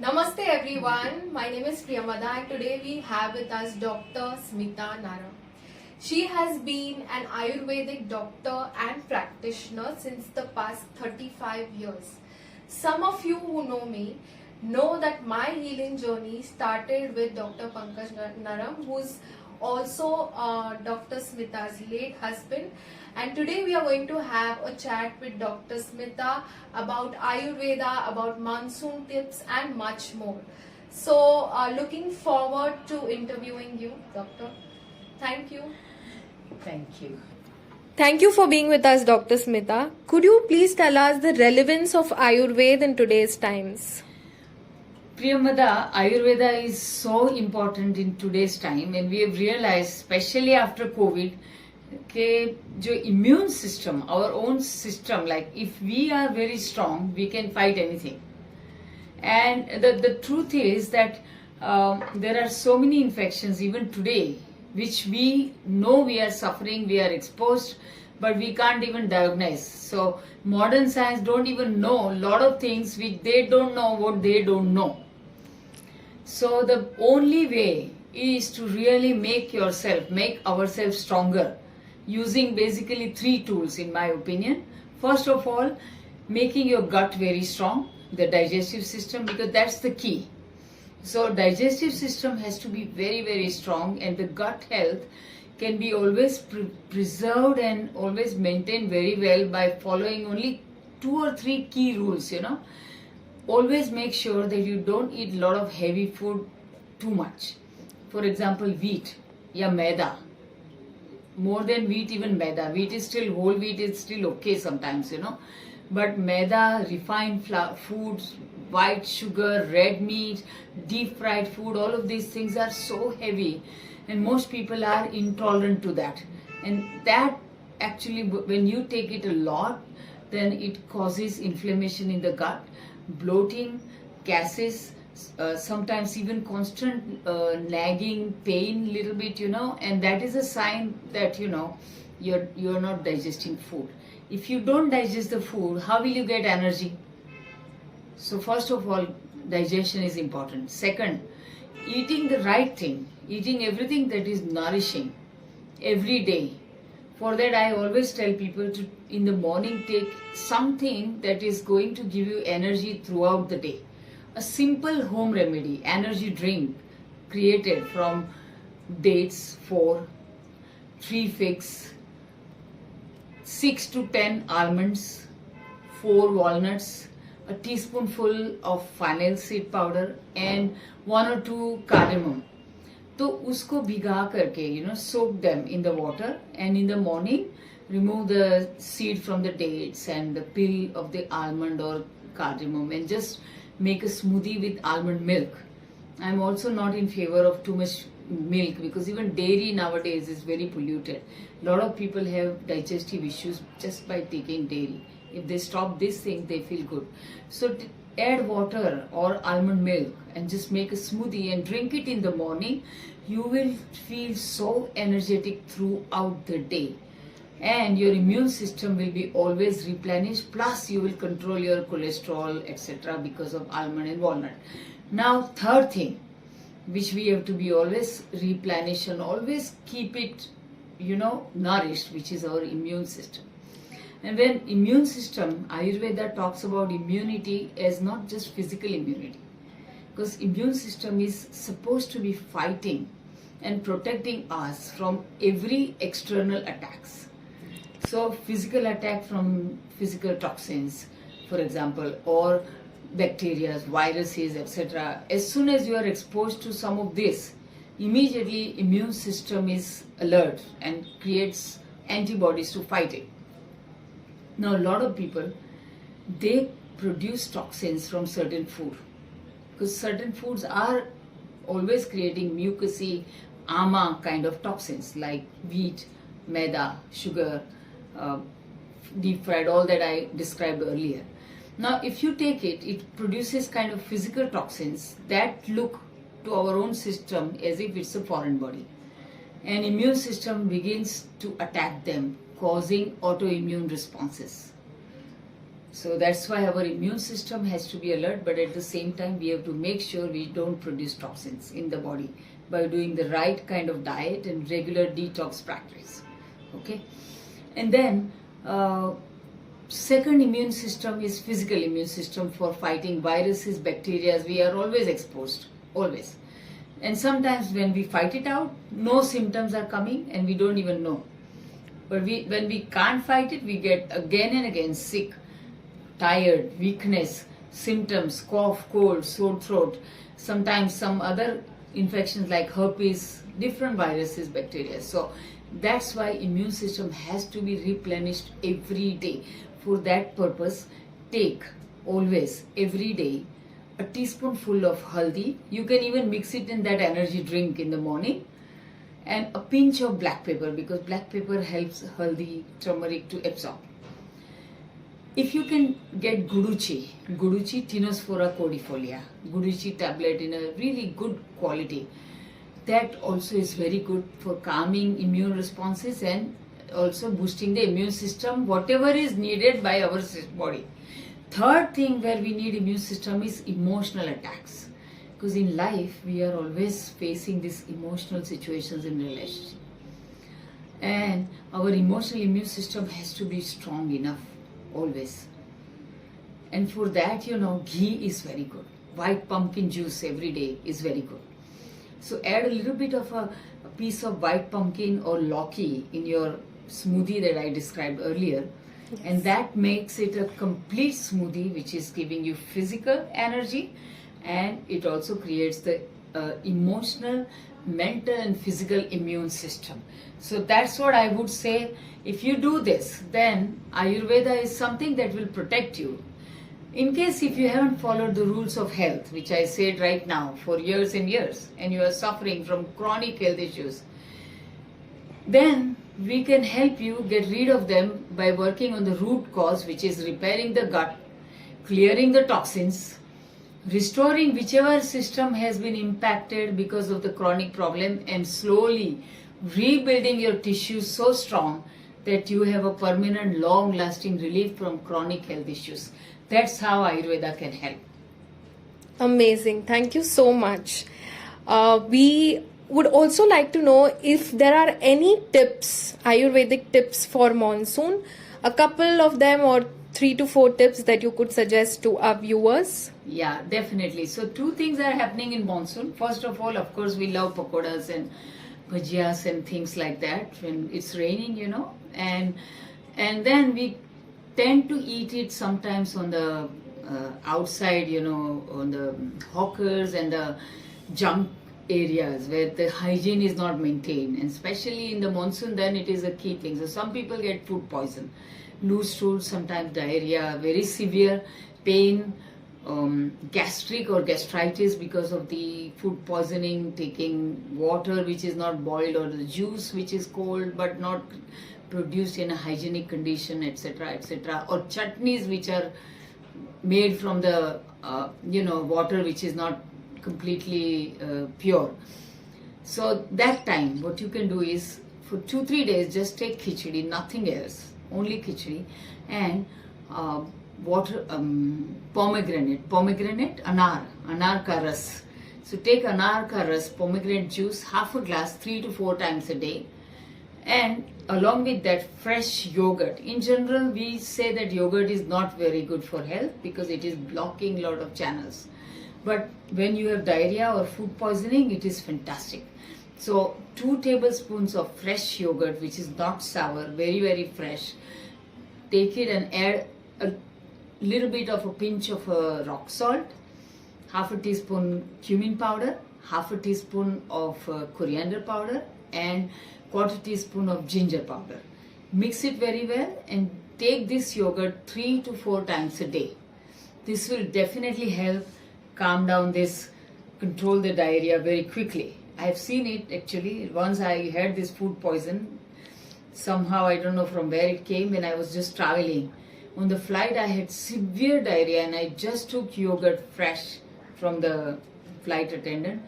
Namaste everyone, my name is Priyamada and today we have with us Dr. Smita Naram. She has been an Ayurvedic doctor and practitioner since the past 35 years. Some of you who know me know that my healing journey started with Dr. Pankaj Naram, who is also Dr. Smita's late husband, and today we are going to have a chat with Dr. Smita about Ayurveda, about monsoon tips and much more. So looking forward to interviewing you, Doctor. Thank you. Thank you. Thank you for being with us, Dr. Smita. Could you please tell us the relevance of Ayurveda in today's times? Priyamada, Ayurveda is so important in today's time, and we have realized, especially after COVID, that the immune system, our own system, like if we are very strong, we can fight anything. And the truth is that there are so many infections even today, which we know we are suffering, we are exposed, but we can't even diagnose. So modern science don't even know a lot of things which they don't know what they don't know. So the only way is to really make ourselves stronger using basically 3 tools in my opinion. First of all, making your gut very strong, the digestive system, because that's the key. So digestive system has to be very, very strong, and the gut health can be always preserved and always maintained very well by following only 2 or 3 key rules, Always make sure that you don't eat a lot of heavy food too much. For example, wheat, maida. More than wheat, even maida. Wheat is still whole wheat, is still okay sometimes, But maida, refined foods, white sugar, red meat, deep fried food, all of these things are so heavy, and most people are intolerant to that. And that actually, when you take it a lot, then it causes inflammation in the gut, bloating, gases, sometimes even constant nagging pain little bit, and that is a sign that you're not digesting food. If you don't digest the food, how will you get energy? So first of all, digestion is important. Second, eating the right thing, eating everything that is nourishing every day. For that, I always tell people to, in the morning, take something that is going to give you energy throughout the day. A simple home remedy, energy drink, created from dates, 3 figs, 6 to 10 almonds, 4 walnuts, a teaspoonful of fennel seed powder, and 1 or 2 cardamom. तो उसको भिगा करके soak them in the water, and in the morning remove the seed from the dates and the peel of the almond or cardamom, and just make a smoothie with almond milk. I'm also not in favor of too much milk, because even dairy nowadays is very polluted. A lot of people have digestive issues just by taking dairy. If they stop this thing, they feel good. So add water or almond milk and just make a smoothie and drink it in the morning. You will feel so energetic throughout the day, and your immune system will be always replenished, plus you will control your cholesterol, etc., because of almond and walnut. Now, third thing which we have to be always replenish and always keep it nourished, which is our immune system. And when immune system, Ayurveda talks about immunity as not just physical immunity, because immune system is supposed to be fighting and protecting us from every external attacks. So physical attack from physical toxins, for example, or bacteria, viruses, etc. As soon as you are exposed to some of this, immediately immune system is alert and creates antibodies to fight it. Now, a lot of people, they produce toxins from certain food, because certain foods are always creating mucousy, ama kind of toxins, like wheat, maida, sugar, deep fried, all that I described earlier. Now, if you take it, it produces kind of physical toxins that look to our own system as if it's a foreign body. And immune system begins to attack them, causing autoimmune responses. So that's why our immune system has to be alert, but at the same time we have to make sure we don't produce toxins in the body by doing the right kind of diet and regular detox practice. Okay, and then second immune system is physical immune system for fighting viruses, bacteria. We are always exposed, always. And sometimes when we fight it out, no symptoms are coming and we don't even know. But when we can't fight it, we get again and again sick, tired, weakness, symptoms, cough, cold, sore throat, sometimes some other infections like herpes, different viruses, bacteria. So that's why immune system has to be replenished every day. For that purpose, take always, every day, a teaspoonful of haldi. You can even mix it in that energy drink in the morning. And a pinch of black pepper, because black pepper helps haldi, turmeric to absorb. If you can get guduchi, Tinospora cordifolia, guduchi tablet in a really good quality, that also is very good for calming immune responses and also boosting the immune system, whatever is needed by our body. Third thing where we need immune system is emotional attacks. Because in life, we are always facing these emotional situations in relationship. And our emotional immune system has to be strong enough, always. And for that, ghee is very good. White pumpkin juice every day is very good. So add a little bit of a piece of white pumpkin or lauki in your smoothie that I described earlier. Yes. And that makes it a complete smoothie which is giving you physical energy, and it also creates the emotional, mental and physical immune system. So that's what I would say. If you do this, then Ayurveda is something that will protect you. In case if you haven't followed the rules of health, which I said right now for years and years, and you are suffering from chronic health issues, then we can help you get rid of them by working on the root cause, which is repairing the gut, clearing the toxins, restoring whichever system has been impacted because of the chronic problem, and slowly rebuilding your tissues so strong that you have a permanent, long-lasting relief from chronic health issues. That's how Ayurveda can help. Amazing. Thank you so much. We would also like to know if there are any tips, Ayurvedic tips for monsoon, a couple of them or 3 to 4 tips that you could suggest to our viewers. Yeah, definitely. So 2 things are happening in monsoon. First of all, of course, we love pakoras and bhajias and things like that when it's raining, and then we tend to eat it sometimes on the outside, on the hawkers and the junk areas where the hygiene is not maintained, and especially in the monsoon, then it is a key thing. So some people get food poison, loose stools, sometimes diarrhea, very severe pain, gastric or gastritis because of the food poisoning, taking water which is not boiled or the juice which is cold but not produced in a hygienic condition, etc., etc., or chutneys which are made from the water which is not completely pure. So that time what you can do is for 2-3 days just take khichdi, nothing else, only khichdi, and water, pomegranate, anar ka ras. So take anar ka ras, pomegranate juice, half a glass 3 to 4 times a day, and along with that fresh yogurt. In general, we say that yogurt is not very good for health because it is blocking a lot of channels. But when you have diarrhea or food poisoning, it is fantastic. So 2 tablespoons of fresh yogurt, which is not sour, very, very fresh. Take it and add a little bit of a pinch of rock salt, half a teaspoon cumin powder, half a teaspoon of coriander powder, and quarter teaspoon of ginger powder. Mix it very well and take this yogurt 3 to 4 times a day. This will definitely help calm down this, control the diarrhea very quickly. I have seen it actually. Once I had this food poison. Somehow, I don't know from where it came, when I was just traveling. On the flight, I had severe diarrhea and I just took yogurt fresh from the flight attendant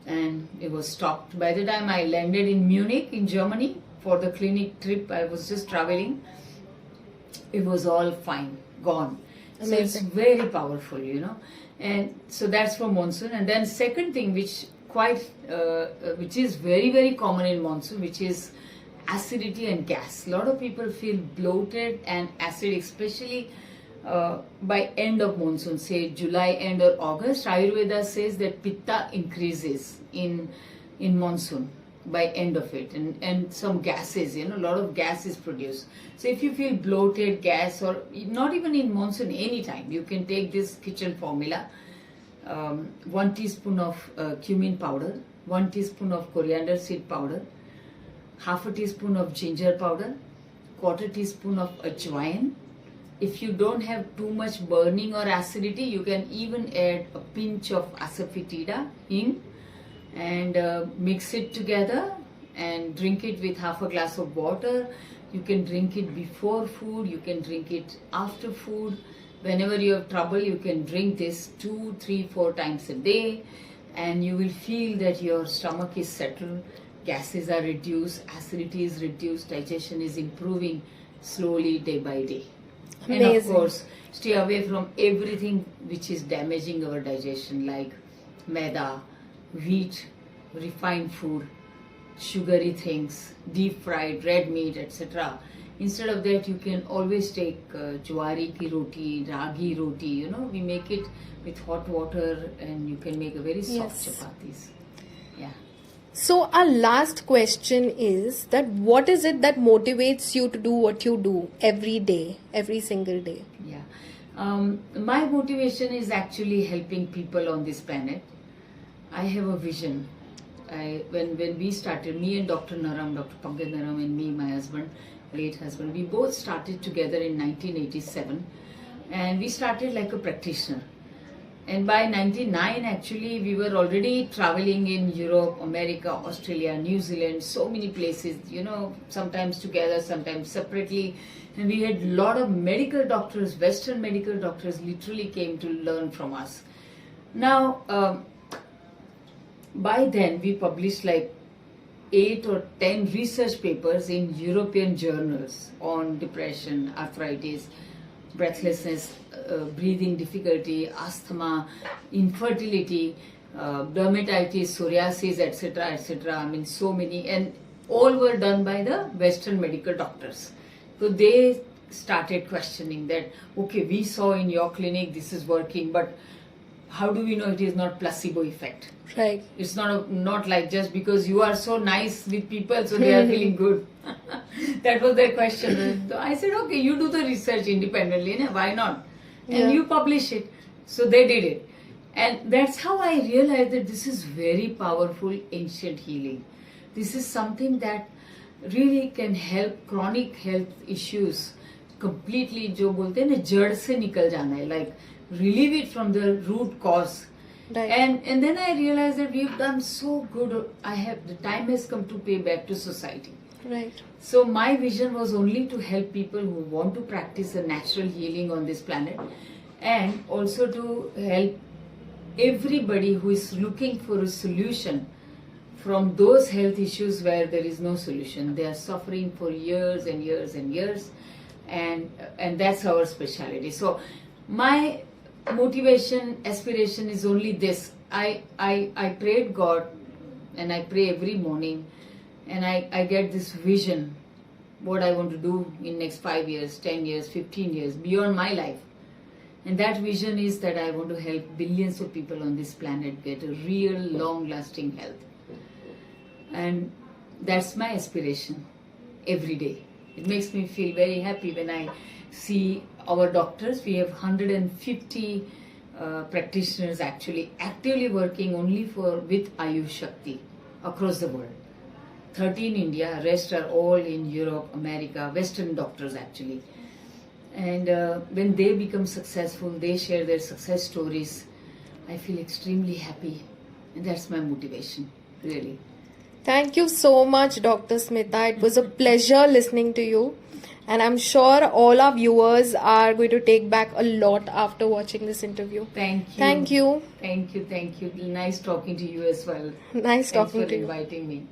and it was stopped. By the time I landed in Munich in Germany for the clinic trip, I was just traveling. It was all fine. gone. So it's Amazing. very powerful, and so that's for monsoon. And then second thing, which is very, very common in monsoon, which is acidity and gas. A lot of people feel bloated and acid, especially by end of monsoon, say July end or August. Ayurveda says that pitta increases in monsoon by end of it, and some gases, a lot of gas is produced. So if you feel bloated, gas, or not even in monsoon, anytime, you can take this kitchen formula. 1 teaspoon of cumin powder, 1 teaspoon of coriander seed powder, half a teaspoon of ginger powder, quarter teaspoon of ajwain. If you don't have too much burning or acidity, you can even add a pinch of asafoetida, hing, and mix it together and drink it with half a glass of water. You can drink it before food, you can drink it after food. Whenever you have trouble, you can drink this 2, 3, 4 times a day, and you will feel that your stomach is settled, gases are reduced, acidity is reduced, digestion is improving slowly day by day. Amazing. And of course, stay away from everything which is damaging our digestion, like maida, wheat, refined food, sugary things, deep fried, red meat, etc. Instead of that, you can always take jwari ki roti, ragi roti. We make it with hot water, and you can make a very soft Yes. chapatis. Yeah. So our last question is that what is it that motivates you to do what you do every day, every single day? Yeah. My motivation is actually helping people on this planet. I have a vision. When we started, me and Dr. Naram, Dr. Pankaj Naram, and me, my husband, late husband, we both started together in 1987, and we started like a practitioner. And by 99, actually, we were already traveling in Europe, America, Australia, New Zealand, so many places, sometimes together, sometimes separately. And we had a lot of medical doctors, Western medical doctors literally came to learn from us. Now, by then, we published like 8 or 10 research papers in European journals on depression, arthritis, breathlessness, breathing difficulty, asthma, infertility, dermatitis, psoriasis, etc., etc. I mean, so many, and all were done by the Western medical doctors. So they started questioning that, okay, we saw in your clinic this is working, but how do we know it is not placebo effect? Right. It's not like just because you are so nice with people, so they are feeling good. That was their question. So I said, okay, you do the research independently, why not? And Yeah. you publish it. So they did it. And that's how I realized that this is very powerful ancient healing. This is something that really can help chronic health issues completely, जो बोलते हैं ना, जड़ से निकल जाना है, like relieve it from the root cause. Right. And then I realized that we've done so good. The time has come to pay back to society. Right. So my vision was only to help people who want to practice a natural healing on this planet, and also to help everybody who is looking for a solution from those health issues where there is no solution. They are suffering for years and years and years, and that's our specialty. So my motivation, aspiration is only this. I prayed God, and I pray every morning, and I get this vision, what I want to do in next 5 years, 10 years, 15 years, beyond my life. And that vision is that I want to help billions of people on this planet get a real long-lasting health. And that's my aspiration every day. It makes me feel very happy when I see our doctors. We have 150 practitioners actually actively working only with Ayushakti across the world. 13 in India, rest are all in Europe, America, Western doctors actually. And when they become successful, they share their success stories, I feel extremely happy. And that's my motivation, really. Thank you so much, Dr. Smita. It was a pleasure listening to you. And I'm sure all our viewers are going to take back a lot after watching this interview. Thank you. Thank you. Thank you. Nice talking to you as well. Nice Thanks talking for to you. inviting me.